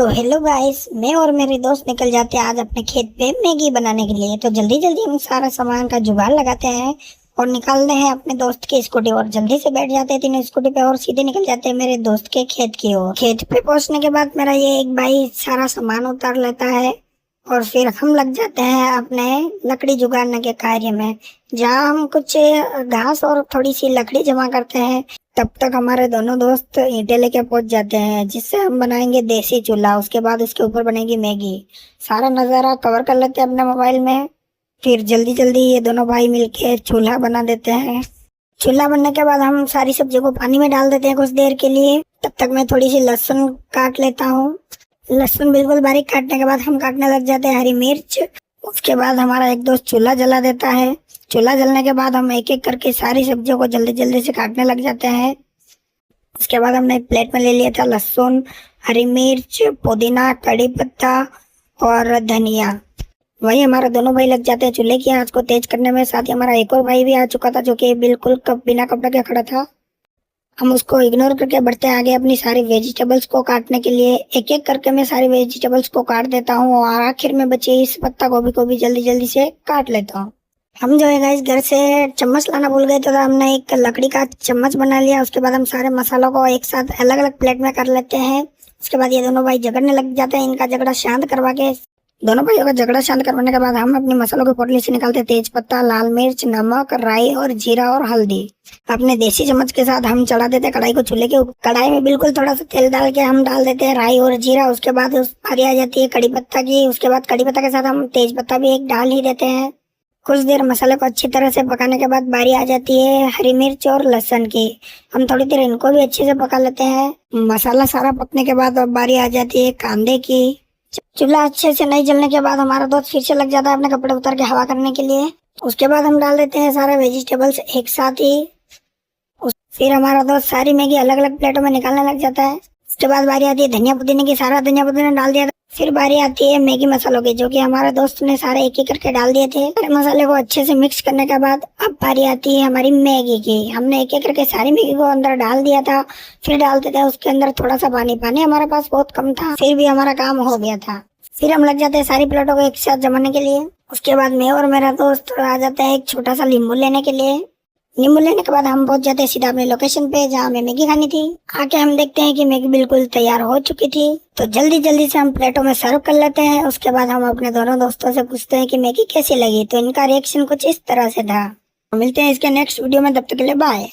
तो hello guys, मैं और मेरे दोस्त निकल जाते हैं आज अपने खेत पे मैगी बनाने के लिए। तो जल्दी जल्दी हम सारा सामान का जुगाड़ लगाते हैं और निकालते हैं अपने दोस्त की स्कूटी और जल्दी से बैठ जाते हैं तीनों स्कूटी पे और सीधे निकल जाते हैं मेरे दोस्त के खेत की ओर। खेत पे पहुंचने के बाद मेरा ये एक भाई सारा सामान उतार लेता है और फिर हम लग जाते हैं अपने लकड़ी जुगाड़ने के कार्य में, जहाँ हम कुछ घास और थोड़ी सी लकड़ी जमा करते हैं। तब तक हमारे दोनों दोस्त ईंटें लेके पहुंच जाते हैं, जिससे हम बनाएंगे देसी चूल्हा। उसके बाद उसके ऊपर बनेगी मैगी। सारा नज़ारा कवर कर लेते हैं अपने मोबाइल में। फिर जल्दी जल्दी ये दोनों भाई मिलके चूल्हा बना देते हैं। चूल्हा बनने के बाद हम सारी सब्जियों को पानी में डाल देते हैं कुछ देर के लिए। तब तक मैं थोड़ी सी लहसुन काट लेता हूँ। लहसुन बिल्कुल बारीक काटने के बाद हम काटने लग जाते हैं हरी मिर्च। उसके बाद हमारा एक दोस्त चूल्हा जला देता है। चूल्हा जलने के बाद हम एक एक करके सारी सब्जियों को जल्दी जल्दी से काटने लग जाते हैं। उसके बाद हमने एक प्लेट में ले लिया था लहसुन, हरी मिर्च, पुदीना, कड़ी पत्ता और धनिया। वही हमारे दोनों भाई लग जाते हैं चूल्हे की आंच को तेज करने में। साथ ही हमारा एक और भाई भी आ चुका था, जो कि बिल्कुल बिना कपड़े के खड़ा था। हम उसको इग्नोर करके बढ़ते आगे अपनी सारी वेजिटेबल्स को काटने के लिए। एक एक करके मैं सारी वेजिटेबल्स को काट देता हूँ और आखिर में बची इस पत्ता गोभी को भी जल्दी जल्दी से काट लेता हूँ। हम जो है गाइस घर से चम्मच लाना भूल गए, तो हमने एक लकड़ी का चम्मच बना लिया। उसके बाद हम सारे मसालों को एक साथ अलग अलग प्लेट में कर लेते हैं। उसके बाद ये दोनों भाई झगड़ने लग जाते हैं। इनका झगड़ा शांत करवा के, दोनों भाइयों का झगड़ा शांत करवाने के बाद हम अपने मसालों की पोटली से निकालते तेज पत्ता, लाल मिर्च, नमक, राई और जीरा और हल्दी। अपने देसी चम्मच के साथ हम चढ़ा देते कढ़ाई को चूल्हे के ऊपर। कढ़ाई में बिल्कुल थोड़ा सा तेल डाल के हम डाल देते हैं राई और जीरा। उसके बाद उस बारी आ जाती है कड़ी पत्ता की। उसके बाद कड़ी पत्ता के साथ हम तेज पत्ता भी एक डाल ही देते हैं। कुछ देर मसाले को अच्छी तरह से पकाने के बाद बारी आ जाती है हरी मिर्च और लहसुन की। हम थोड़ी देर इनको भी अच्छे से पका लेते हैं। मसाला सारा पकने के बाद अब बारी आ जाती है कांदे की। चूल्हा अच्छे से नहीं जलने के बाद हमारा दोस्त फिर से लग जाता है अपने कपड़े उतार के हवा करने के लिए। उसके बाद हम डाल देते हैं सारे वेजिटेबल्स एक साथ ही। फिर हमारा दोस्त सारी मैगी अलग अलग प्लेटों में निकालने लग जाता है। उसके बाद बारी आती है धनिया पुदीने की। सारा धनिया पुदीना डाल दिया। फिर बारी आती है मैगी मसालों की, जो कि हमारे दोस्त ने सारे एक एक करके डाल दिए थे। सारे मसाले को अच्छे से मिक्स करने के बाद अब बारी आती है हमारी मैगी की। हमने एक एक करके सारी मैगी को अंदर डाल दिया था। फिर डालते थे उसके अंदर थोड़ा सा पानी। पानी हमारे पास बहुत कम था, फिर भी हमारा काम हो गया था। फिर हम लग जाते हैं सारी प्लेटों को एक साथ जमाने के लिए। उसके बाद मैं और मेरा दोस्त आ जाता है एक छोटा सा नींबू लेने के लिए। नींबू लेने के बाद हम पहुंच जाते हैं सीधा अपनी लोकेशन पे, जहाँ हमें मैगी खानी थी। आके हम देखते हैं कि मैगी बिल्कुल तैयार हो चुकी थी। तो जल्दी जल्दी से हम प्लेटों में सर्व कर लेते हैं। उसके बाद हम अपने दोनों दोस्तों से पूछते हैं कि मैगी कैसी लगी। तो इनका रिएक्शन कुछ इस तरह से था। मिलते हैं इसके नेक्स्ट वीडियो में, तब तक के लिए बाय।